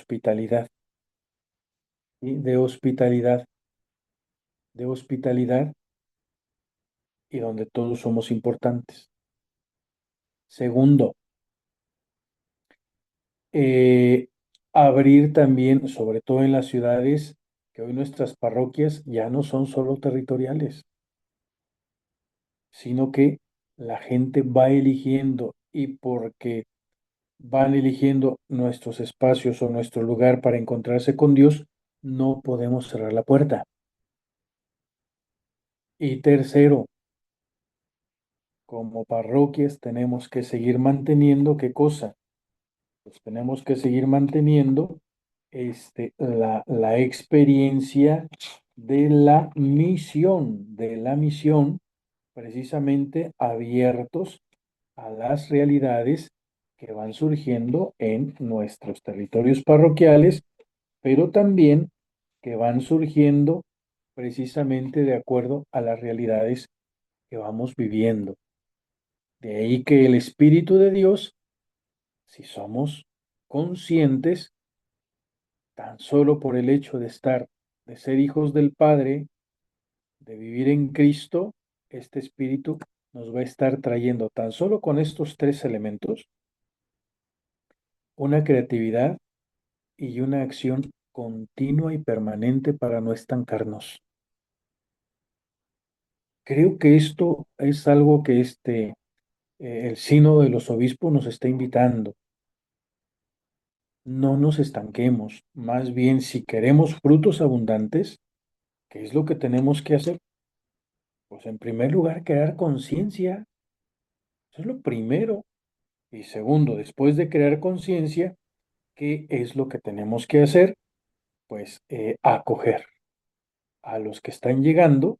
hospitalidad, ¿sí? De hospitalidad y donde todos somos importantes. Segundo, eh, abrir también, sobre todo en las ciudades, que hoy nuestras parroquias ya no son solo territoriales, sino que la gente va eligiendo y porque van eligiendo nuestros espacios o nuestro lugar para encontrarse con Dios, no podemos cerrar la puerta. Y tercero, como parroquias tenemos que seguir manteniendo, ¿qué cosa? Pues tenemos que seguir manteniendo la experiencia de la misión, precisamente abiertos a las realidades que van surgiendo en nuestros territorios parroquiales, pero también que van surgiendo precisamente de acuerdo a las realidades que vamos viviendo. De ahí que el Espíritu de Dios, si somos conscientes, tan solo por el hecho de ser hijos del Padre, de vivir en Cristo, este Espíritu nos va a estar trayendo tan solo con estos tres elementos una creatividad y una acción continua y permanente para no estancarnos. Creo que esto es algo que el Sínodo de los Obispos nos está invitando. No nos estanquemos, más bien si queremos frutos abundantes, ¿qué es lo que tenemos que hacer? Pues en primer lugar, crear conciencia. Eso es lo primero. Y segundo, después de crear conciencia, ¿qué es lo que tenemos que hacer? Pues acoger a los que están llegando,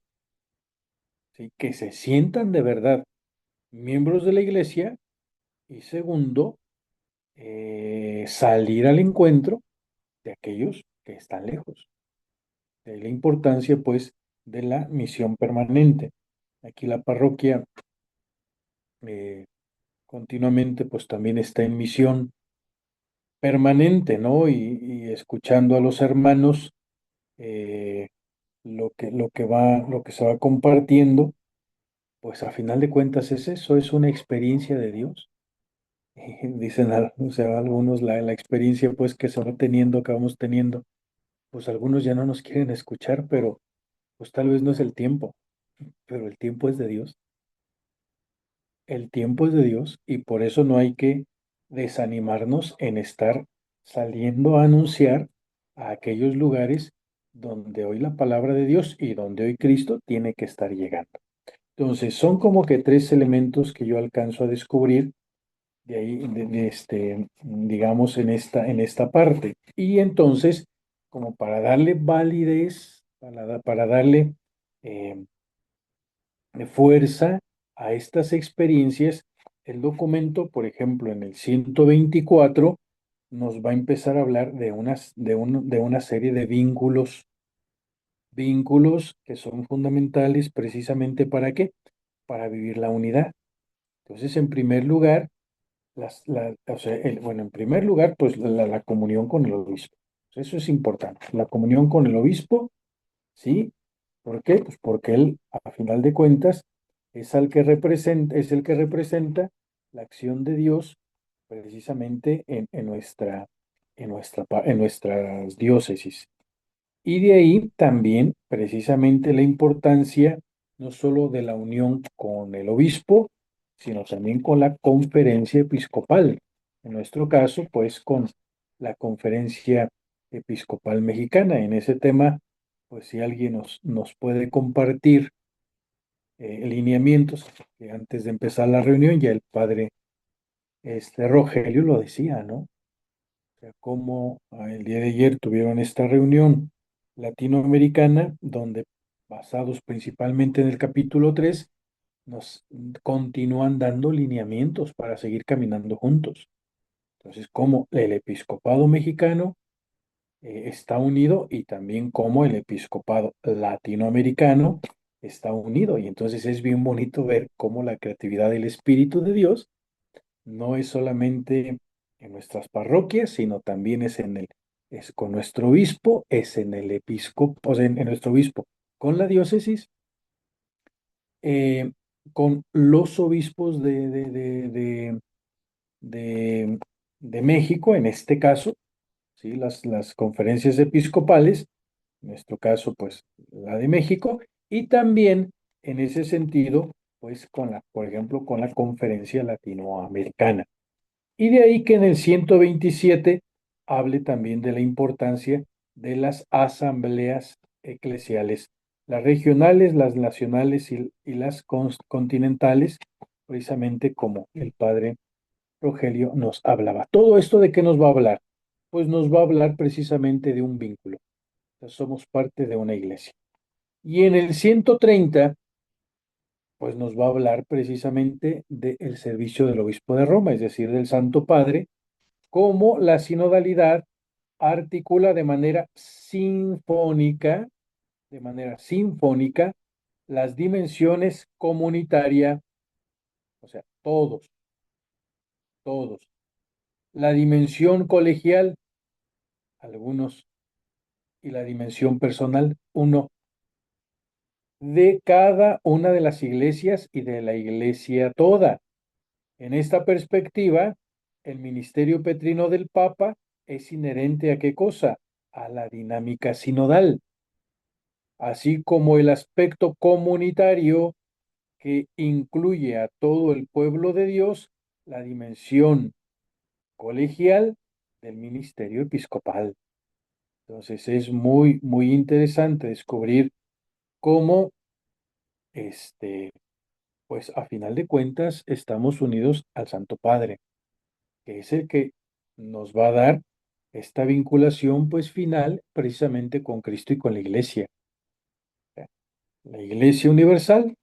¿sí? Que se sientan de verdad miembros de la iglesia. Y segundo, salir al encuentro de aquellos que están lejos. De ahí la importancia, pues, de la misión permanente. Aquí la parroquia eh, continuamente, pues, también está en misión permanente, ¿no? Y escuchando a los hermanos eh, lo que se va compartiendo, pues a final de cuentas es eso, es una experiencia de Dios. Dicen, o sea, algunos la experiencia pues que se va teniendo, que vamos teniendo, pues algunos ya no nos quieren escuchar, pero pues tal vez no es el tiempo, pero el tiempo es de Dios. El tiempo es de Dios y por eso no hay que desanimarnos en estar saliendo a anunciar a aquellos lugares donde hoy la palabra de Dios y donde hoy Cristo tiene que estar llegando. Entonces, son como que tres elementos que yo alcanzo a descubrir de ahí, digamos, en esta parte. Y entonces, como para darle validez, para darle eh, fuerza a estas experiencias, el documento, por ejemplo, en el 124, nos va a empezar a hablar de una serie de vínculos que son fundamentales precisamente ¿para qué? Para vivir la unidad. Entonces, en primer lugar, o sea, bueno, en primer lugar, pues la comunión con el obispo. Eso es importante. La comunión con el obispo, ¿sí? ¿Por qué? Pues porque él, a final de cuentas, es el que representa la acción de Dios precisamente en nuestras diócesis. Y de ahí también precisamente la importancia no solo de la unión con el obispo, sino también con la conferencia episcopal. En nuestro caso, pues con la conferencia episcopal mexicana. En ese tema, pues si alguien nos puede compartir lineamientos, que antes de empezar la reunión ya el padre Rogelio lo decía, ¿no? O sea, cómo el día de ayer tuvieron esta reunión latinoamericana, donde basados principalmente en el capítulo 3 nos continúan dando lineamientos para seguir caminando juntos. Entonces, cómo el episcopado mexicano está unido y también cómo el episcopado latinoamericano está unido. Y entonces es bien bonito ver cómo la creatividad del Espíritu de Dios no es solamente en nuestras parroquias, sino también es es con nuestro obispo, es en el episcopio, o sea, en nuestro obispo, con la diócesis, eh, con los obispos de, de México, en este caso, ¿sí? Las conferencias episcopales, en nuestro caso, pues la de México, y también en ese sentido, pues con la, por ejemplo, con la conferencia latinoamericana. Y de ahí que en el 127 hable también de la importancia de las asambleas eclesiales, las regionales, las nacionales y las continentales, precisamente como el padre Rogelio nos hablaba. ¿Todo esto de qué nos va a hablar? Pues nos va a hablar precisamente de un vínculo. O sea, somos parte de una iglesia. Y en el 130 pues nos va a hablar precisamente del servicio del obispo de Roma, es decir, del Santo Padre, cómo la sinodalidad articula de manera sinfónica, las dimensiones comunitaria, o sea, todos, la dimensión colegial, algunos, y la dimensión personal, uno, de cada una de las iglesias y de la iglesia toda. En esta perspectiva, el ministerio petrino del Papa es inherente a qué cosa? A la dinámica sinodal, así como el aspecto comunitario que incluye a todo el pueblo de Dios, la dimensión colegial del ministerio episcopal. Entonces es muy, muy interesante descubrir cómo, este, pues a final de cuentas, estamos unidos al Santo Padre, que es el que nos va a dar esta vinculación, pues final, precisamente con Cristo y con la Iglesia. La Iglesia Universal,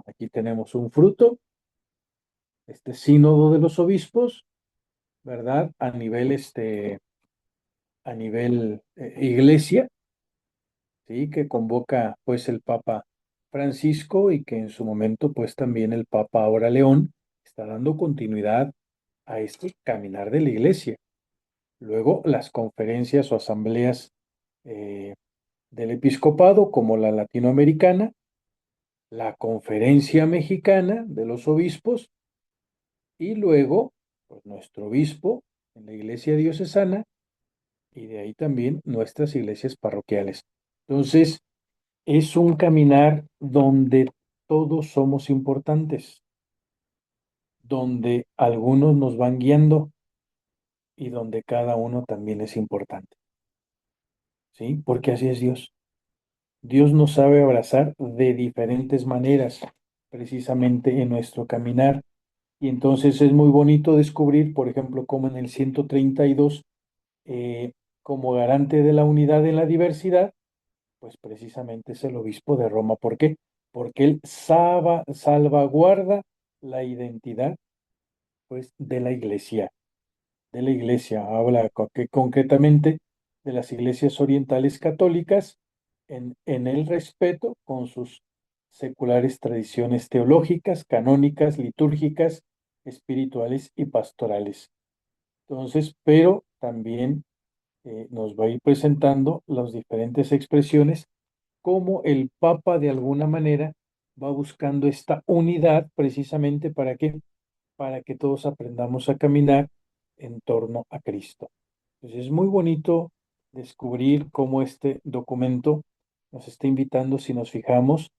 aquí tenemos un fruto, este sínodo de los obispos, ¿verdad? A nivel iglesia, ¿sí? Que convoca pues el Papa Francisco y que en su momento pues también el Papa ahora León está dando continuidad a este caminar de la iglesia. Luego las conferencias o asambleas eh, del episcopado como la latinoamericana, la conferencia mexicana de los obispos y luego pues nuestro obispo en la iglesia diocesana y de ahí también nuestras iglesias parroquiales. Entonces, es un caminar donde todos somos importantes, donde algunos nos van guiando y donde cada uno también es importante, ¿sí? Porque así es Dios. Dios nos sabe abrazar de diferentes maneras, precisamente en nuestro caminar. Y entonces es muy bonito descubrir, por ejemplo, como en el 132, como garante de la unidad en la diversidad, pues precisamente es el obispo de Roma. ¿Por qué? Porque él salvaguarda la identidad, pues, de la iglesia. Habla que concretamente de las iglesias orientales católicas en el respeto con sus seculares tradiciones teológicas, canónicas, litúrgicas, espirituales y pastorales. Entonces, pero también nos va a ir presentando las diferentes expresiones, cómo el Papa de alguna manera va buscando esta unidad precisamente para que todos aprendamos a caminar en torno a Cristo. Entonces es muy bonito descubrir cómo este documento nos está invitando, si nos fijamos,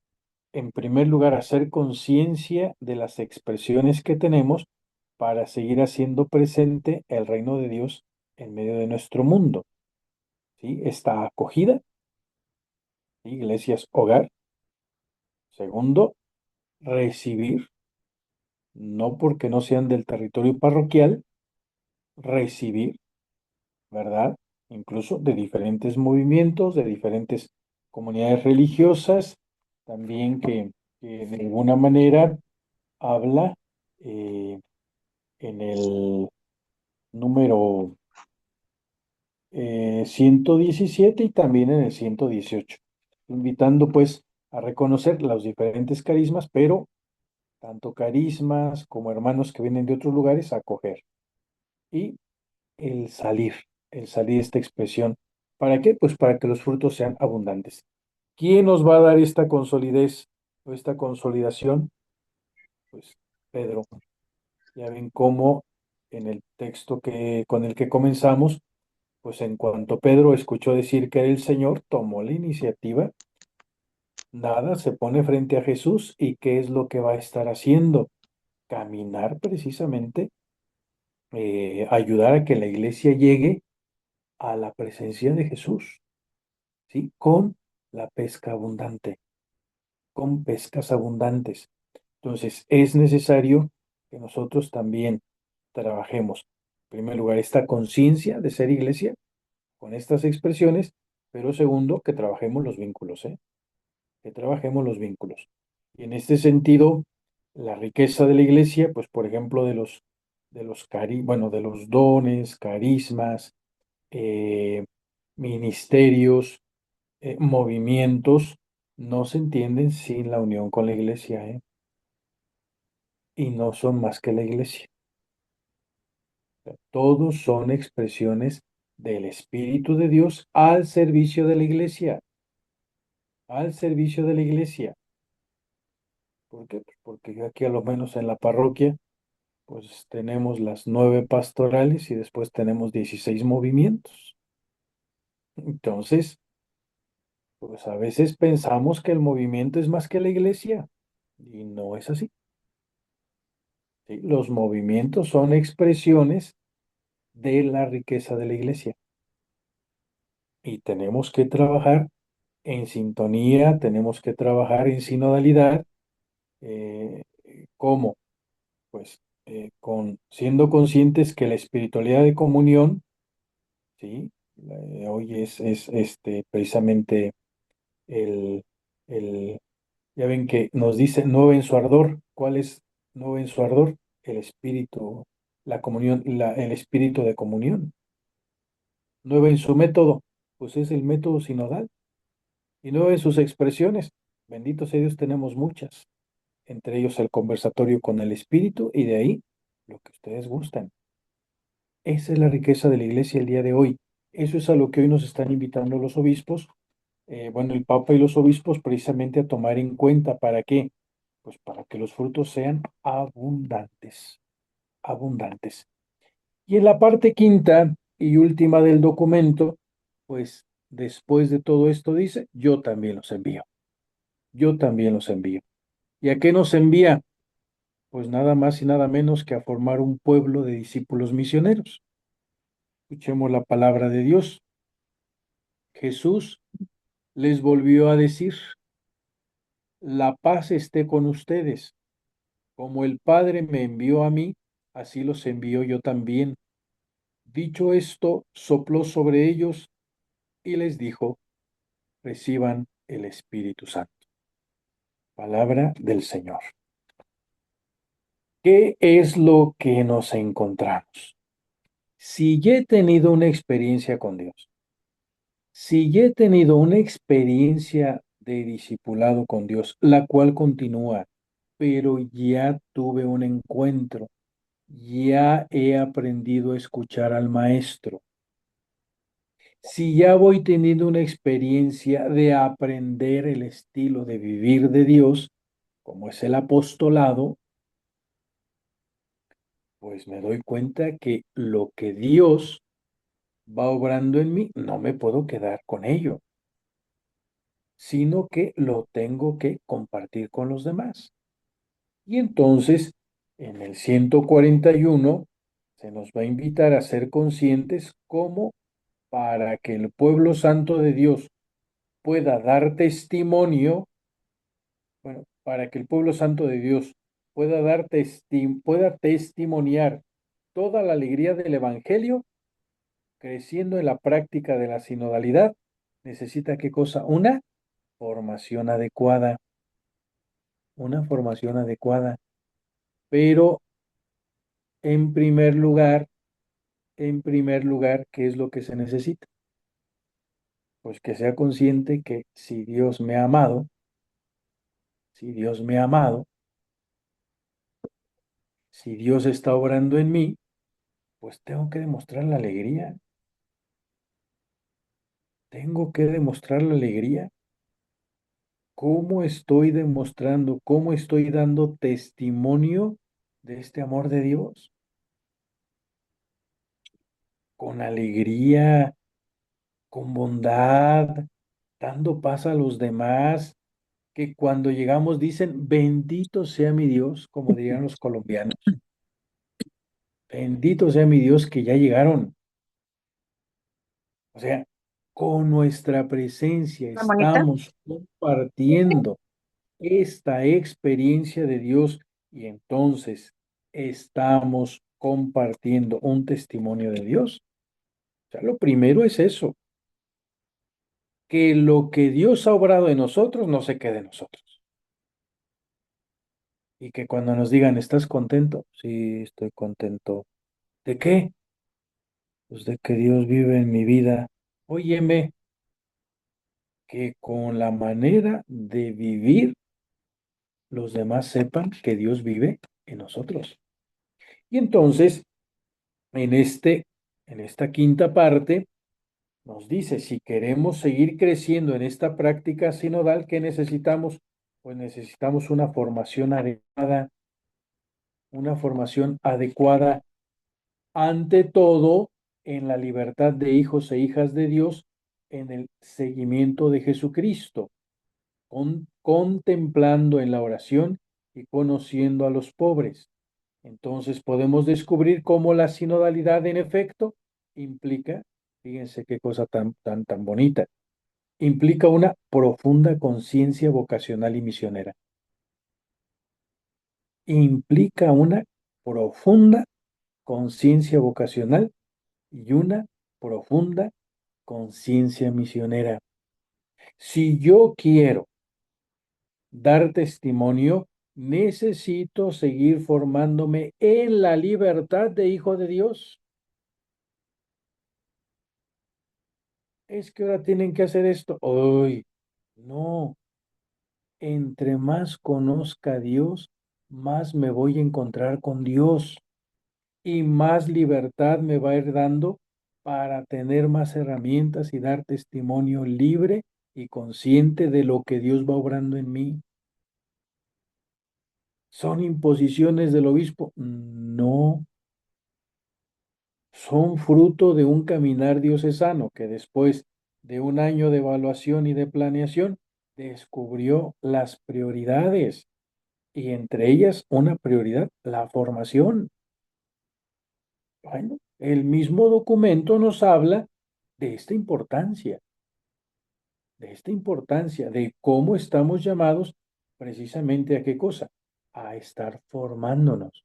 en primer lugar, a hacer conciencia de las expresiones que tenemos para seguir haciendo presente el reino de Dios en medio de nuestro mundo. ¿Sí? Esta acogida, ¿sí? Iglesias hogar. Segundo, recibir, no porque no sean del territorio parroquial, recibir, ¿verdad? Incluso de diferentes movimientos, de diferentes comunidades religiosas, también que de alguna manera habla eh, en el número 117 y también en el 118, invitando pues a reconocer los diferentes carismas, pero tanto carismas como hermanos que vienen de otros lugares a acoger. Y el salir. el salir esta expresión. ¿Para qué? Pues para que los frutos sean abundantes. ¿Quién nos va a dar esta consolidez o esta consolidación? Pues Pedro. Ya ven cómo en el texto con el que comenzamos, pues en cuanto Pedro escuchó decir que era el Señor, tomó la iniciativa, nada, se pone frente a Jesús y ¿qué es lo que va a estar haciendo? Caminar precisamente, ayudar a que la iglesia llegue a la presencia de Jesús, ¿sí? Con la pesca abundante, con pescas abundantes. Entonces, es necesario que nosotros también trabajemos, en primer lugar, esta conciencia de ser iglesia con estas expresiones, pero segundo, que trabajemos los vínculos, ¿eh? Que trabajemos los vínculos. Y en este sentido, la riqueza de la iglesia, pues por ejemplo, bueno, de los dones, carismas, eh, ministerios, movimientos, no se entienden sin la unión con la iglesia, ¿eh? Y no son más que la iglesia. Todos son expresiones del Espíritu de Dios al servicio de la iglesia, al servicio de la iglesia. ¿Por qué? Pues porque aquí a lo menos en la parroquia, pues tenemos las 9 pastorales y después tenemos 16 movimientos. Entonces, pues a veces pensamos que el movimiento es más que la iglesia y no es así. ¿Sí? Los movimientos son expresiones de la riqueza de la iglesia y tenemos que trabajar en sintonía, tenemos que trabajar en sinodalidad. ¿Cómo? Pues siendo conscientes que la espiritualidad de comunión, ¿sí? Hoy es precisamente el, el, ya ven que nos dice nuevo en su ardor. ¿Cuál es nuevo en su ardor? El espíritu, la comunión, el espíritu de comunión. Nuevo en su método, pues es el método sinodal. Y nuevo en sus expresiones. Bendito sea Dios, tenemos muchas. Entre ellos el conversatorio con el espíritu y de ahí lo que ustedes gustan. Esa es la riqueza de la iglesia el día de hoy. Eso es a lo que hoy nos están invitando los obispos, bueno, el Papa y los obispos precisamente a tomar en cuenta. ¿Para qué? Pues para que los frutos sean abundantes, abundantes. Y en la parte quinta y última del documento, pues después de todo esto dice, yo también los envío, yo también los envío. ¿Y a qué nos envía? Pues nada más y nada menos que a formar un pueblo de discípulos misioneros. Escuchemos la palabra de Dios. Jesús les volvió a decir, la paz esté con ustedes. Como el Padre me envió a mí, así los envío yo también. Dicho esto, sopló sobre ellos y les dijo, reciban el Espíritu Santo. Palabra del Señor. ¿Qué es lo que nos encontramos? Si ya he tenido una experiencia con Dios, si ya he tenido una experiencia de discipulado con Dios, la cual continúa, pero ya tuve un encuentro, ya he aprendido a escuchar al Maestro. Si ya voy teniendo una experiencia de aprender el estilo de vivir de Dios, como es el apostolado, pues me doy cuenta que lo que Dios va obrando en mí, no me puedo quedar con ello, sino que lo tengo que compartir con los demás. Y entonces, en el 141, se nos va a invitar a ser conscientes cómo para que el pueblo santo de Dios pueda dar testimonio, bueno, para que el pueblo santo de Dios pueda testimoniar toda la alegría del Evangelio, creciendo en la práctica de la sinodalidad, necesita ¿qué cosa? Formación adecuada, una formación adecuada. Pero en primer lugar, ¿qué es lo que se necesita? Pues que sea consciente que si Dios me ha amado, si Dios me ha amado, si Dios está obrando en mí, pues tengo que demostrar la alegría. tengo que demostrar la alegría. ¿Cómo estoy demostrando, cómo estoy dando testimonio de este amor de Dios? Con alegría, con bondad, dando paz a los demás, que cuando llegamos dicen, bendito sea mi Dios, como dirían los colombianos, bendito sea mi Dios que ya llegaron. O sea, con nuestra presencia Tan bonita. estamos compartiendo esta experiencia de Dios y entonces estamos compartiendo un testimonio de Dios. O sea, lo primero es eso, que lo que Dios ha obrado en nosotros no se quede en nosotros. Y que cuando nos digan, ¿estás contento? Sí, estoy contento. ¿De qué? Pues de que Dios vive en mi vida. Óyeme, que con la manera de vivir, los demás sepan que Dios vive en nosotros. Y entonces, en en esta quinta parte, nos dice, si queremos seguir creciendo en esta práctica sinodal, ¿qué necesitamos? Pues necesitamos una formación adecuada ante todo en la libertad de hijos e hijas de Dios, en el seguimiento de Jesucristo, contemplando en la oración y conociendo a los pobres. Entonces podemos descubrir cómo la sinodalidad en efecto implica, fíjense qué cosa tan bonita, implica una profunda conciencia vocacional y misionera. Implica una profunda conciencia vocacional y una profunda conciencia misionera. Si yo quiero dar testimonio, necesito seguir formándome en la libertad de hijo de Dios. Es que ahora tienen que hacer esto. Hoy, no. Entre más conozca a Dios, más me voy a encontrar con Dios y más libertad me va a ir dando para tener más herramientas y dar testimonio libre y consciente de lo que Dios va obrando en mí. ¿Son imposiciones del obispo? No, son fruto de un caminar diocesano que después de un año de evaluación y de planeación descubrió las prioridades y entre ellas una prioridad, la formación. Bueno, el mismo documento nos habla de esta importancia, de cómo estamos llamados precisamente a qué cosa, a estar formándonos.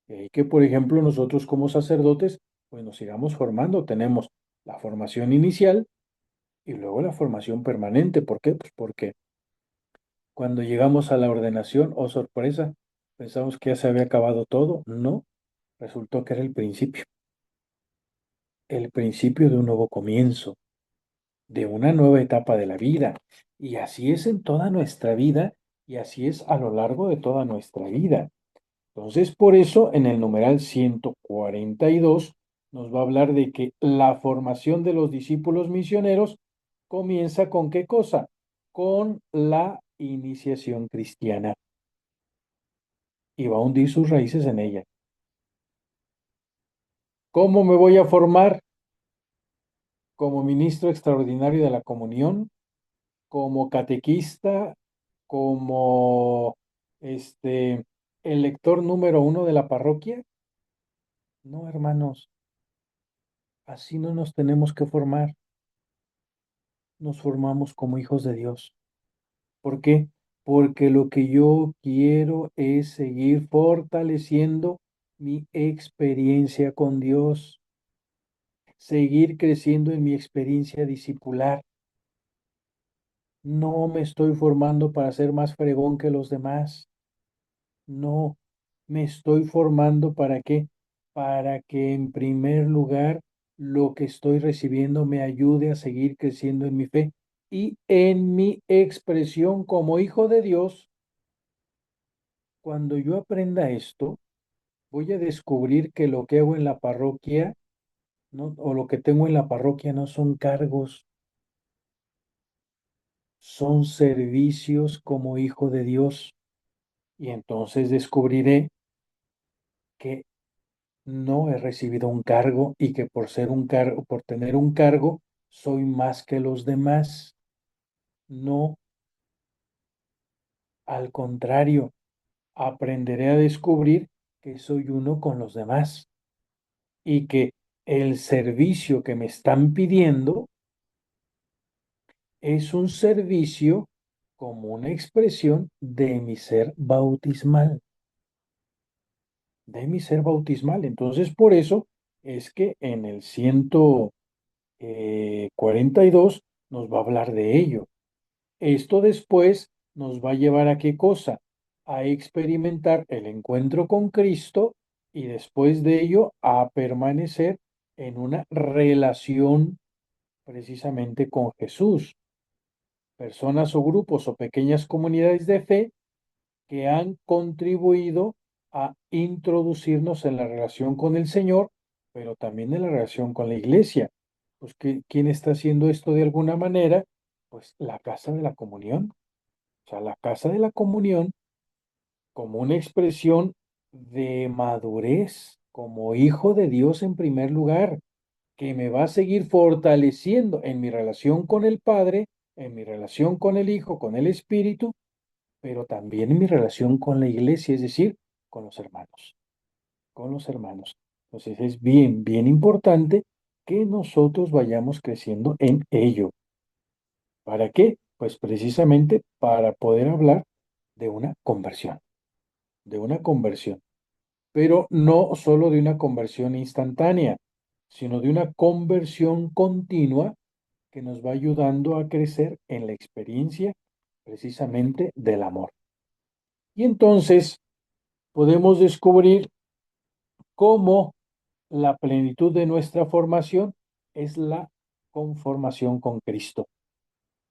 Y que, por ejemplo, nosotros como sacerdotes, pues nos sigamos formando. Tenemos la formación inicial y luego la formación permanente. ¿Por qué? Pues porque cuando llegamos a la ordenación, oh sorpresa, pensamos que ya se había acabado todo. No, resultó que era el principio de un nuevo comienzo, de una nueva etapa de la vida. Y así es en toda nuestra vida y así es a lo largo de toda nuestra vida. Entonces, por eso en el numeral 142 nos va a hablar de que la formación de los discípulos misioneros comienza con qué cosa? Con la iniciación cristiana y va a hundir sus raíces en ella. ¿Cómo me voy a formar? Como ministro extraordinario de la comunión, como catequista, como el lector número uno de la parroquia. No, hermanos, así no nos tenemos que formar. Nos formamos como hijos de Dios. ¿Por qué? Porque lo que yo quiero es seguir fortaleciendo mi experiencia con Dios, seguir creciendo en mi experiencia discipular. No me estoy formando para ser más fregón que los demás. No, me estoy formando ¿para qué? Para que en primer lugar lo que estoy recibiendo me ayude a seguir creciendo en mi fe y en mi expresión como hijo de Dios. Cuando yo aprenda esto, voy a descubrir que lo que hago en la parroquia no, o lo que tengo en la parroquia no son cargos, son servicios como hijo de Dios. Y entonces descubriré que no he recibido un cargo y que por ser un cargo, por tener un cargo, soy más que los demás. No, al contrario, aprenderé a descubrir que soy uno con los demás y que el servicio que me están pidiendo es un servicio como una expresión de mi ser bautismal, de mi ser bautismal. Entonces, por eso es que en el 42 nos va a hablar de ello. Esto después nos va a llevar a qué cosa? A experimentar el encuentro con Cristo y después de ello a permanecer en una relación precisamente con Jesús. Personas o grupos o pequeñas comunidades de fe que han contribuido a introducirnos en la relación con el Señor, pero también en la relación con la iglesia. Pues, ¿quién está haciendo esto de alguna manera? Pues la casa de la comunión. O sea, la casa de la comunión como una expresión de madurez, como hijo de Dios en primer lugar, que me va a seguir fortaleciendo en mi relación con el Padre, en mi relación con el Hijo, con el Espíritu, pero también en mi relación con la iglesia, es decir, con los hermanos, con los hermanos. Entonces es bien, bien importante que nosotros vayamos creciendo en ello. ¿Para qué? Pues precisamente para poder hablar de una conversión, de una conversión, pero no solo de una conversión instantánea, sino de una conversión continua que nos va ayudando a crecer en la experiencia precisamente del amor. Y entonces podemos descubrir cómo la plenitud de nuestra formación es la conformación con Cristo.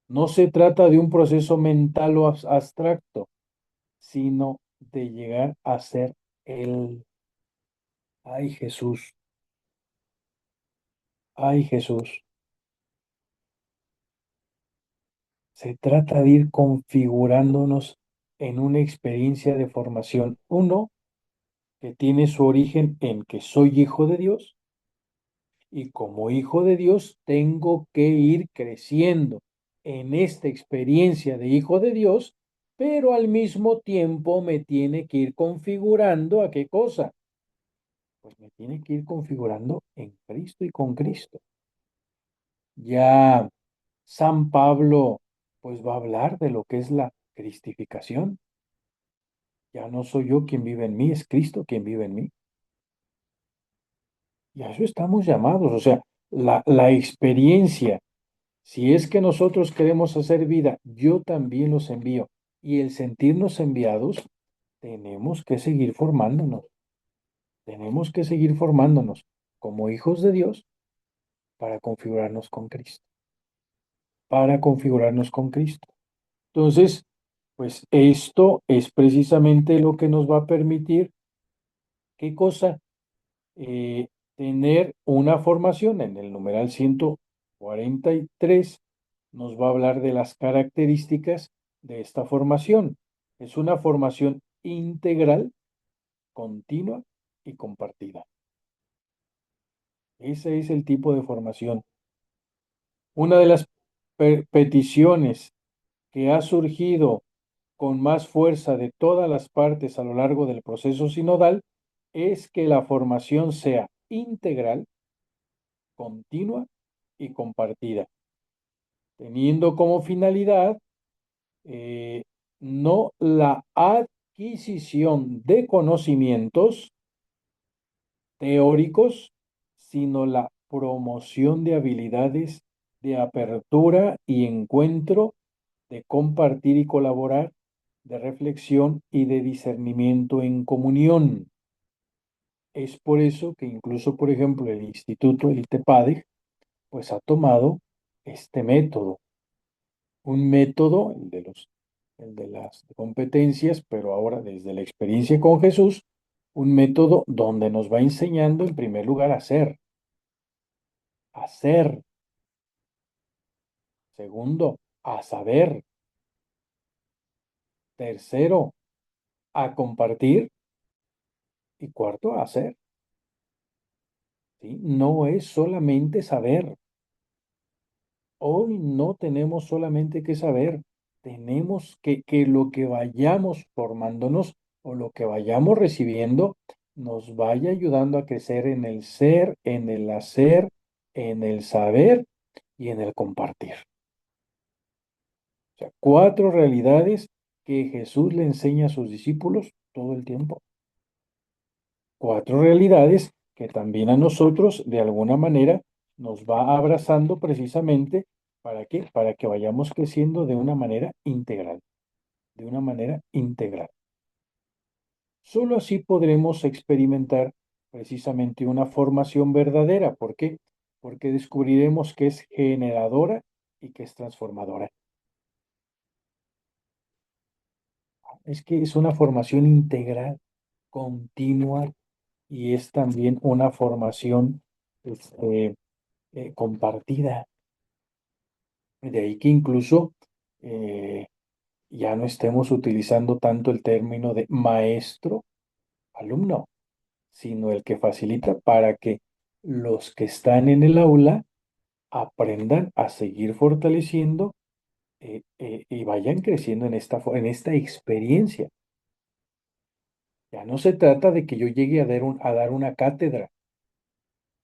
No se trata de un proceso mental o abstracto, sino de llegar a ser Él. Ay Jesús, ay Jesús. Se trata de ir configurándonos en una experiencia de formación. Uno, que tiene su origen en que soy hijo de Dios y como hijo de Dios tengo que ir creciendo en esta experiencia de hijo de Dios, pero al mismo tiempo me tiene que ir configurando a qué cosa. Pues me tiene que ir configurando en Cristo y con Cristo. Ya San Pablo pues va a hablar de lo que es la cristificación. Ya no soy yo quien vive en mí, es Cristo quien vive en mí. Y a eso estamos llamados, o sea, la experiencia. Si es que nosotros queremos hacer vida, yo también los envío. Y el sentirnos enviados, tenemos que seguir formándonos. Tenemos que seguir formándonos como hijos de Dios para configurarnos con Cristo. Para configurarnos con Cristo. Entonces, pues esto es precisamente lo que nos va a permitir, ¿qué cosa? Eh, Tener una formación en el numeral 143 nos va a hablar de las características de esta formación. Es una formación integral, continua y compartida. Ese es el tipo de formación. Una de las peticiones que ha surgido con más fuerza de todas las partes a lo largo del proceso sinodal es que la formación sea integral, continua y compartida, teniendo como finalidad eh, no la adquisición de conocimientos teóricos, sino la promoción de habilidades de apertura y encuentro, de compartir y colaborar, de reflexión y de discernimiento en comunión. Es por eso que incluso, por ejemplo, el Instituto, el ITEPADE, pues ha tomado este método, un método, el de las competencias, pero ahora desde la experiencia con Jesús, un método donde nos va enseñando en primer lugar a ser. hacer. Segundo, a saber. Tercero, a compartir. Y cuarto, a hacer. ¿Sí? No es solamente saber. Hoy no tenemos solamente que saber, tenemos que lo que vayamos formándonos o lo que vayamos recibiendo nos vaya ayudando a crecer en el ser, en el hacer, en el saber y en el compartir. O sea, cuatro realidades que Jesús le enseña a sus discípulos todo el tiempo. Cuatro realidades que también a nosotros, de alguna manera, nos va abrazando precisamente, ¿para qué? Para que vayamos creciendo de una manera integral, de una manera integral. Solo así podremos experimentar precisamente una formación verdadera. ¿Por qué? Porque descubriremos que es generadora y que es transformadora. Es que es una formación integral, continua, y es también una formación compartida. De ahí que incluso eh, ya no estemos utilizando tanto el término de maestro, alumno, sino el que facilita para que los que están en el aula aprendan a seguir fortaleciendo y vayan creciendo en en esta experiencia. Ya no se trata de que yo llegue a dar una cátedra,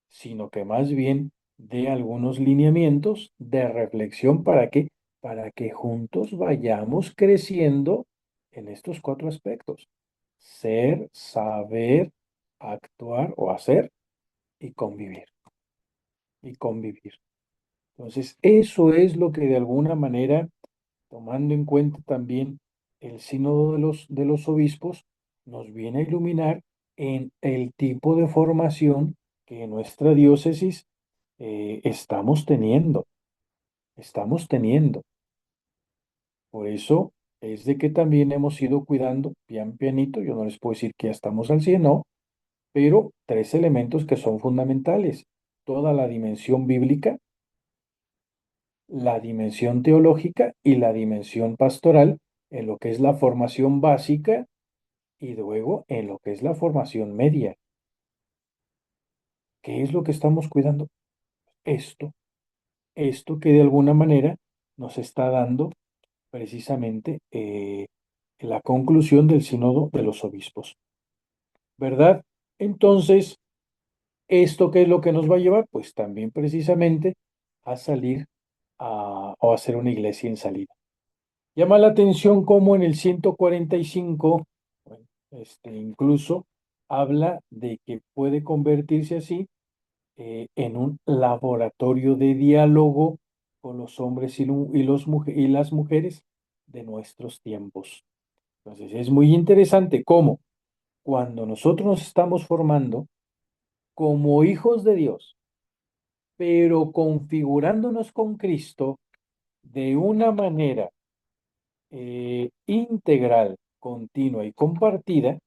sino que más bien dé algunos lineamientos de reflexión para que juntos vayamos creciendo en estos cuatro aspectos: ser, saber, actuar o hacer y convivir, y convivir. Entonces, eso es lo que de alguna manera, tomando en cuenta también el sínodo de los obispos, nos viene a iluminar en el tipo de formación que en nuestra diócesis estamos teniendo, estamos teniendo. Por eso es de que también hemos ido cuidando pian pianito, yo no les puedo decir que ya estamos al 100, no, pero tres elementos que son fundamentales: toda la dimensión bíblica, la dimensión teológica y la dimensión pastoral en lo que es la formación básica y luego en lo que es la formación media. ¿Qué es lo que estamos cuidando? Esto, esto que de alguna manera nos está dando precisamente la conclusión del sínodo de los obispos, ¿verdad? Entonces, ¿esto qué es lo que nos va a llevar? Pues también precisamente a salir o a hacer una iglesia en salida. Llama la atención cómo en el 145, bueno, incluso habla de que puede convertirse así en un laboratorio de diálogo con los hombres y las mujeres de nuestros tiempos. Entonces es muy interesante cómo cuando nosotros nos estamos formando como hijos de Dios, pero configurándonos con Cristo de una manera integral, continua y compartida,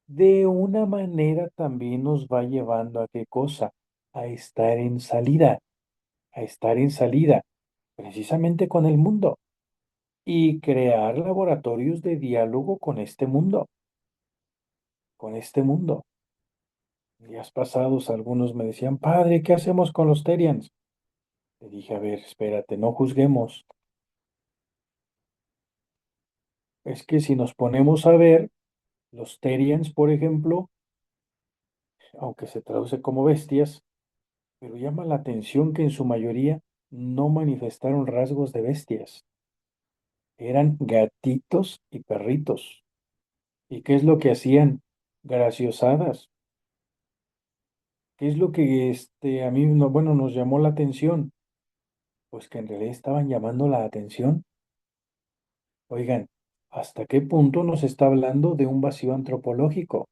de una manera también nos va llevando a qué cosa, a estar en salida, a estar en salida, precisamente con el mundo y crear laboratorios de diálogo con este mundo, con este mundo. Días pasados algunos me decían, padre, ¿qué hacemos con los Terians? Le dije, a ver, espérate, no juzguemos. Es que si nos ponemos a ver, los Terians, por ejemplo, aunque se traduce como bestias, pero llama la atención que en su mayoría no manifestaron rasgos de bestias. Eran gatitos y perritos. ¿Y qué es lo que hacían? Graciosadas. ¿Qué es lo que a mí, bueno, nos llamó la atención? Pues que en realidad estaban llamando la atención. Oigan, ¿hasta qué punto nos está hablando de un vacío antropológico?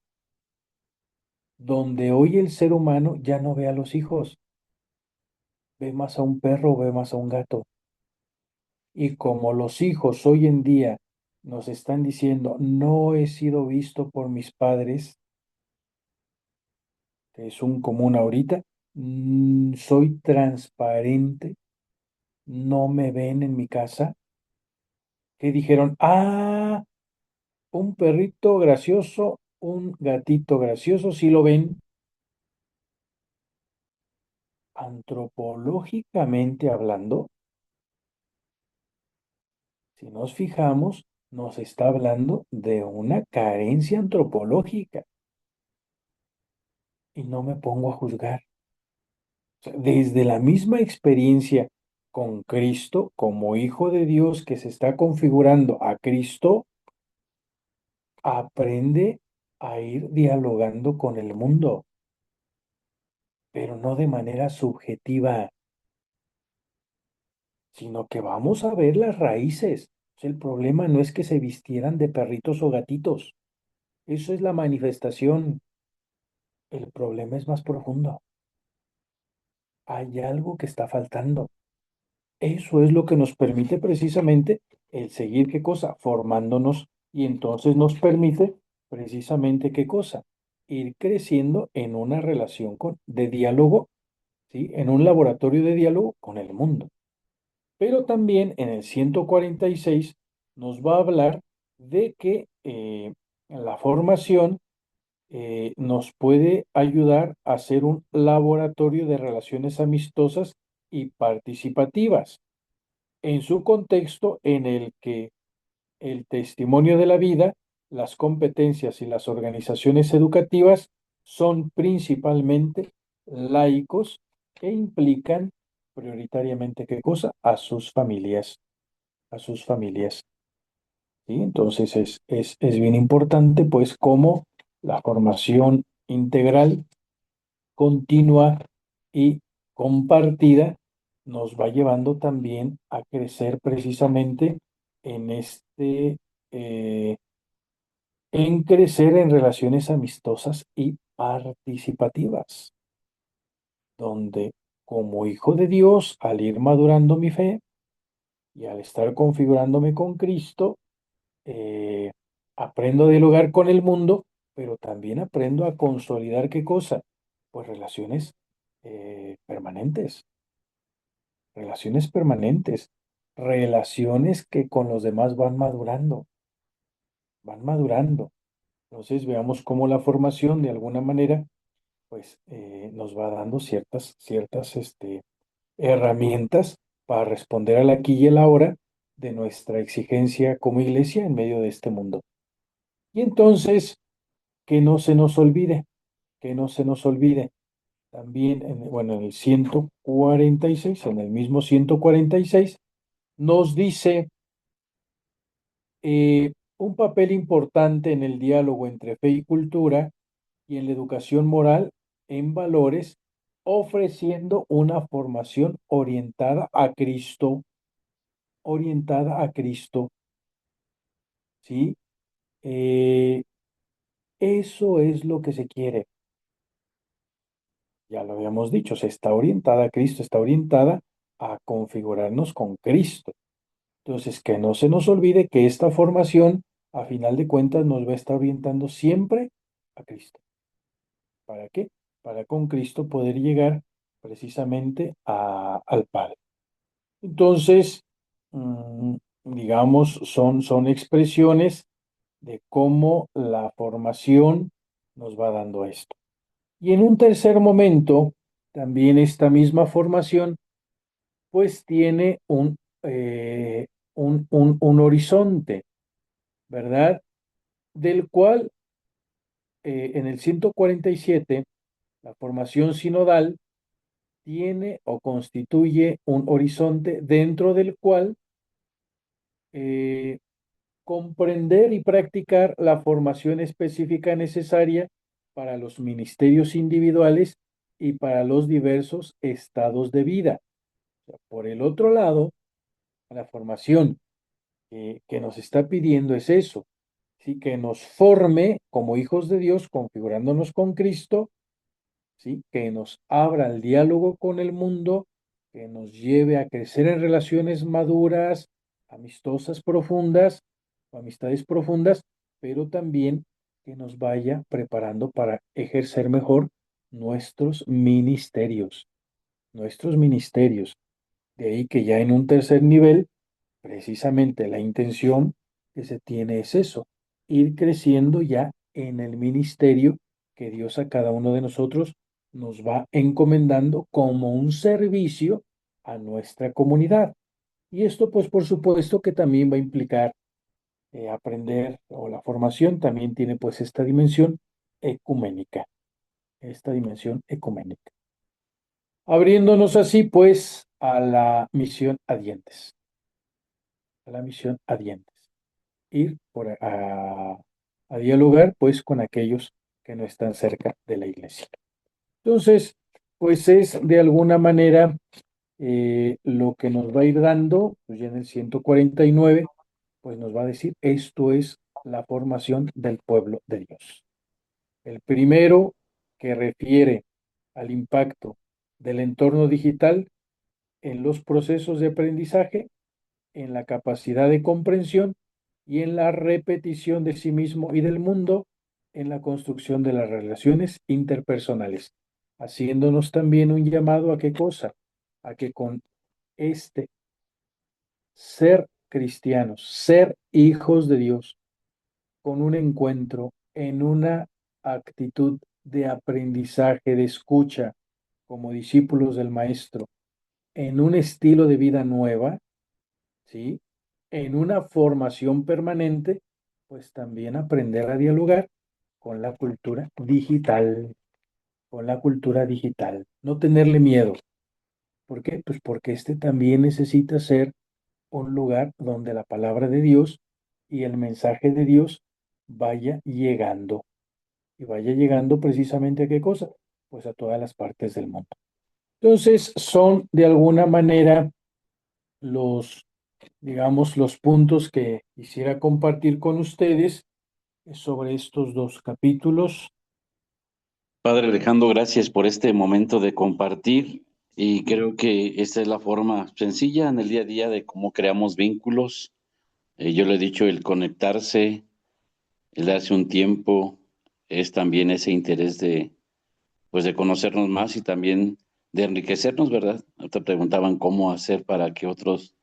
Donde hoy el ser humano ya no ve a los hijos, ve más a un perro, ve más a un gato. Y como los hijos hoy en día nos están diciendo, no he sido visto por mis padres, que es un común ahorita, soy transparente, no me ven en mi casa, que dijeron, un perrito gracioso, un gatito gracioso, si lo ven, antropológicamente hablando, si nos fijamos, nos está hablando de una carencia antropológica y no me pongo a juzgar. O sea, desde la misma experiencia con Cristo, como Hijo de Dios que se está configurando a Cristo, aprende a ir dialogando con el mundo, pero no de manera subjetiva, sino que vamos a ver las raíces. O sea, el problema no es que se vistieran de perritos o gatitos, eso es la manifestación. El problema es más profundo. Hay algo que está faltando. Eso es lo que nos permite precisamente el seguir, ¿qué cosa? Formándonos y entonces nos permite precisamente, ¿qué cosa? Ir creciendo en una relación de diálogo, ¿sí? En un laboratorio de diálogo con el mundo. Pero también en el 146 nos va a hablar de que la formación nos puede ayudar a ser un laboratorio de relaciones amistosas y participativas en su contexto en el que el testimonio de la vida, las competencias y las organizaciones educativas son principalmente laicos e implican prioritariamente, ¿qué cosa? A sus familias, ¿sí? Entonces es bien importante, pues, cómo la formación integral, continua y compartida nos va llevando también a crecer precisamente en eh, en crecer en relaciones amistosas y participativas, donde como hijo de Dios, al ir madurando mi fe y al estar configurándome con Cristo, eh, aprendo a dialogar con el mundo, pero también aprendo a consolidar qué cosa, pues permanentes, relaciones permanentes, relaciones que con los demás van madurando, van madurando. Entonces veamos cómo la formación de alguna manera pues nos va dando ciertas herramientas para responder al aquí y el ahora de nuestra exigencia como iglesia en medio de este mundo. Y entonces, que no se nos olvide, que no se nos olvide. También, bueno, en el 146, en el mismo 146, nos dice un papel importante en el diálogo entre fe y cultura y en la educación moral en valores, ofreciendo una formación orientada a Cristo, ¿sí? Eh, Eso es lo que se quiere. Ya lo habíamos dicho, se está orientada a Cristo, está orientada a configurarnos con Cristo. Entonces, que no se nos olvide que esta formación, a final de cuentas, nos va a estar orientando siempre a Cristo. ¿Para qué? Para con Cristo poder llegar precisamente al Padre. Entonces, mm, digamos, son expresiones de cómo la formación nos va dando esto. Y en un tercer momento, también esta misma formación, pues tiene un horizonte, ¿verdad? Del cual en el 147 la formación sinodal tiene o constituye un horizonte dentro del cual eh, comprender y practicar la formación específica necesaria para los ministerios individuales y para los diversos estados de vida. Por el otro lado, la formación que nos está pidiendo es eso, ¿sí? Que nos forme como hijos de Dios, configurándonos con Cristo, ¿sí? Que nos abra el diálogo con el mundo, que nos lleve a crecer en relaciones maduras, amistosas profundas, o amistades profundas, pero también que nos vaya preparando para ejercer mejor nuestros ministerios, nuestros ministerios. De ahí que ya en un tercer nivel, precisamente la intención que se tiene es eso, ir creciendo ya en el ministerio que Dios a cada uno de nosotros nos va encomendando como un servicio a nuestra comunidad. Y esto, pues, por supuesto que también va a implicar aprender, o la formación también tiene pues ecuménica, esta dimensión ecuménica. Abriéndonos así pues a la misión a la misión adientes. Ir a dialogar pues con aquellos que no están cerca de la iglesia. Entonces, pues es de alguna manera lo que nos va a ir dando, pues ya en el 149, pues nos va a decir, esto es la formación del pueblo de Dios. El primero que refiere al impacto del entorno digital en los procesos de aprendizaje, en la capacidad de comprensión y en la repetición de sí mismo y del mundo, en la construcción de las relaciones interpersonales, haciéndonos también un llamado a qué cosa, a que con este ser cristianos, ser hijos de Dios, con un encuentro en una actitud de aprendizaje, de escucha, como discípulos del Maestro, en un estilo de vida nueva, ¿sí? En una formación permanente, pues también aprender a dialogar con la cultura digital, con la cultura digital. No tenerle miedo. ¿Por qué? Pues porque este también necesita ser un lugar donde la palabra de Dios y el mensaje de Dios vaya llegando. Y vaya llegando precisamente a qué cosa? Pues a todas las partes del mundo. Entonces, son de alguna manera los, digamos, los puntos que quisiera compartir con ustedes sobre estos dos capítulos. Padre Alejandro, gracias por este momento de compartir y creo que esta es la forma sencilla en el día a día de cómo creamos vínculos. Yo le he dicho, el conectarse, el darse un tiempo, es también ese interés de, pues, de conocernos más y también de enriquecernos, ¿verdad? Te preguntaban cómo hacer para que otros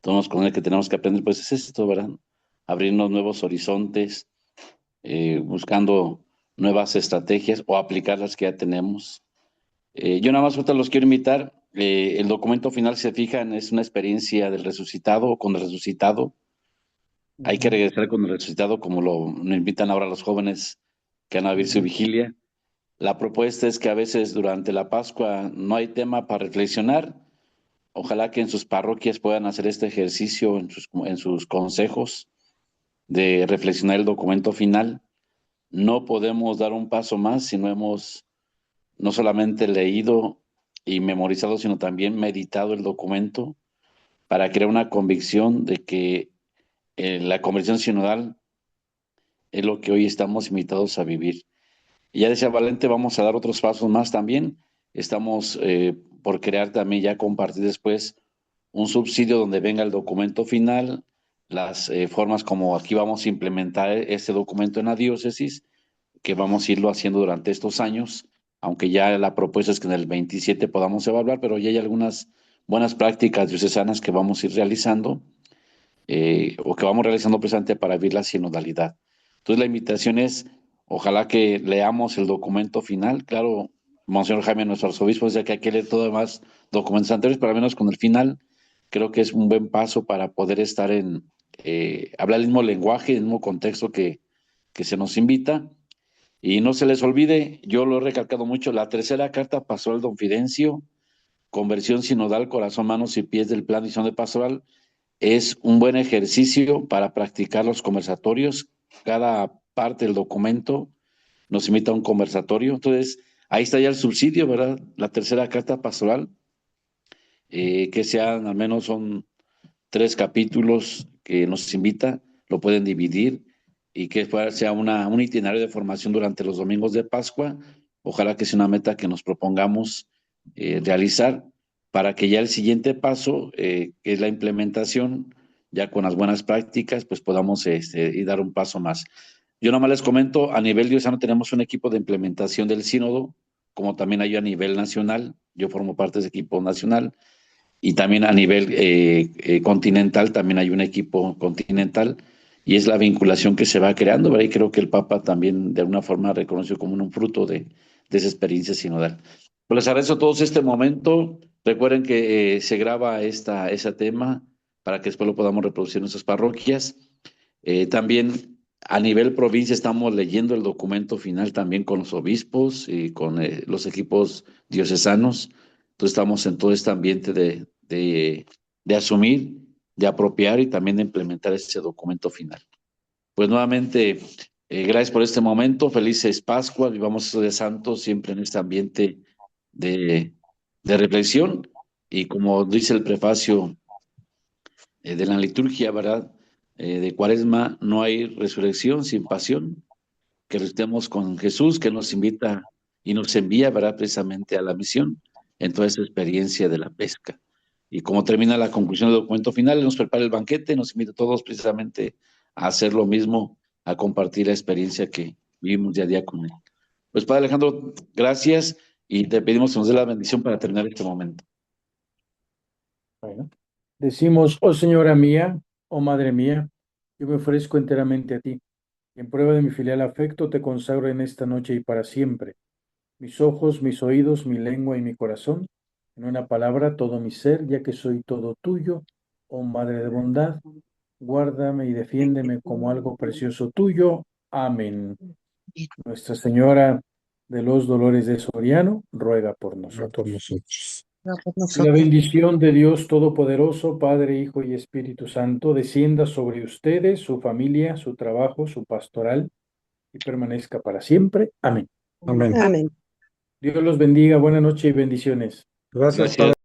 tomemos con el que tenemos que aprender, pues es esto, ¿verdad? Abrirnos nuevos horizontes, buscando nuevas estrategias o aplicar las que ya tenemos. Yo nada más ahorita los quiero invitar. El documento final, si se fijan, es una experiencia del resucitado o con el resucitado. Hay que regresar con el resucitado, como nos invitan ahora los jóvenes que van a vivir su vigilia. La propuesta es que a veces durante la Pascua no hay tema para reflexionar. Ojalá que en sus parroquias puedan hacer este ejercicio en sus consejos de reflexionar el documento final. No podemos dar un paso más si no hemos no solamente leído y memorizado, sino también meditado el documento para crear una convicción de que la conversión sinodal es lo que hoy estamos invitados a vivir. Y ya decía Valente, vamos a dar otros pasos más también. Estamos por crear también, ya compartir después, un subsidio donde venga el documento final, las formas como aquí vamos a implementar este documento en la diócesis, que vamos a irlo haciendo durante estos años, aunque ya la propuesta es que en el 27 podamos evaluar, pero ya hay algunas buenas prácticas diocesanas que vamos a ir realizando o que vamos realizando precisamente para vivir la sinodalidad. Entonces la invitación es, ojalá que leamos el documento final, claro, Monseñor Jaime, nuestro arzobispo, dice que hay que leer todo demás documentos anteriores, pero al menos con el final, creo que es un buen paso para poder estar hablar el mismo lenguaje, el mismo contexto que se nos invita. Y no se les olvide, yo lo he recalcado mucho, la tercera carta pastoral Don Fidencio, conversión sinodal, corazón, manos y pies del plan de misión de pastoral, es un buen ejercicio para practicar los conversatorios. Cada parte del documento nos invita a un conversatorio. Entonces, ahí está ya el subsidio, ¿verdad? La tercera carta pastoral, que sean, al menos son 3 capítulos que nos invita, lo pueden dividir y que sea un itinerario de formación durante los domingos de Pascua. Ojalá que sea una meta que nos propongamos realizar para que ya el siguiente paso, que es la implementación, ya con las buenas prácticas, pues podamos y dar un paso más. Yo nomás les comento, a nivel diocesano tenemos un equipo de implementación del sínodo, como también hay a nivel nacional. Yo formo parte de ese equipo nacional y también a nivel continental, también hay un equipo continental y es la vinculación que se va creando, ¿verdad? Y creo que el Papa también de alguna forma reconoció como un fruto de esa experiencia sinodal. Pues les agradezco a todos este momento. Recuerden que se graba ese tema para que después lo podamos reproducir en nuestras parroquias. También a nivel provincia estamos leyendo el documento final también con los obispos y con los equipos diocesanos. Entonces estamos en todo este ambiente de asumir, de apropiar y también de implementar ese documento final. Pues nuevamente, gracias por este momento, felices Pascuas, vivamos estos de santos siempre en este ambiente de, de reflexión y como dice el prefacio de la liturgia, ¿verdad? De Cuaresma, no hay resurrección sin pasión, que estemos con Jesús, que nos invita y nos envía, ¿verdad? Precisamente a la misión en toda esta experiencia de la pesca. Y como termina la conclusión del documento final, nos prepara el banquete, nos invita a todos precisamente a hacer lo mismo, a compartir la experiencia que vivimos día a día con él. Pues Padre Alejandro, gracias y te pedimos que nos dé la bendición para terminar este momento. Bueno, decimos, oh Señora mía, oh Madre mía, yo me ofrezco enteramente a ti, y en prueba de mi filial afecto te consagro en esta noche y para siempre, mis ojos, mis oídos, mi lengua y mi corazón, en una palabra todo mi ser, ya que soy todo tuyo, oh Madre de bondad, guárdame y defiéndeme como algo precioso tuyo. Amén. Nuestra Señora de los Dolores de Soriano, ruega por nosotros. Y la bendición de Dios Todopoderoso, Padre, Hijo y Espíritu Santo, descienda sobre ustedes, su familia, su trabajo, su pastoral, y permanezca para siempre. Amén. Amén. Dios los bendiga. Buenas noches y bendiciones. Gracias, Gracias. Padre.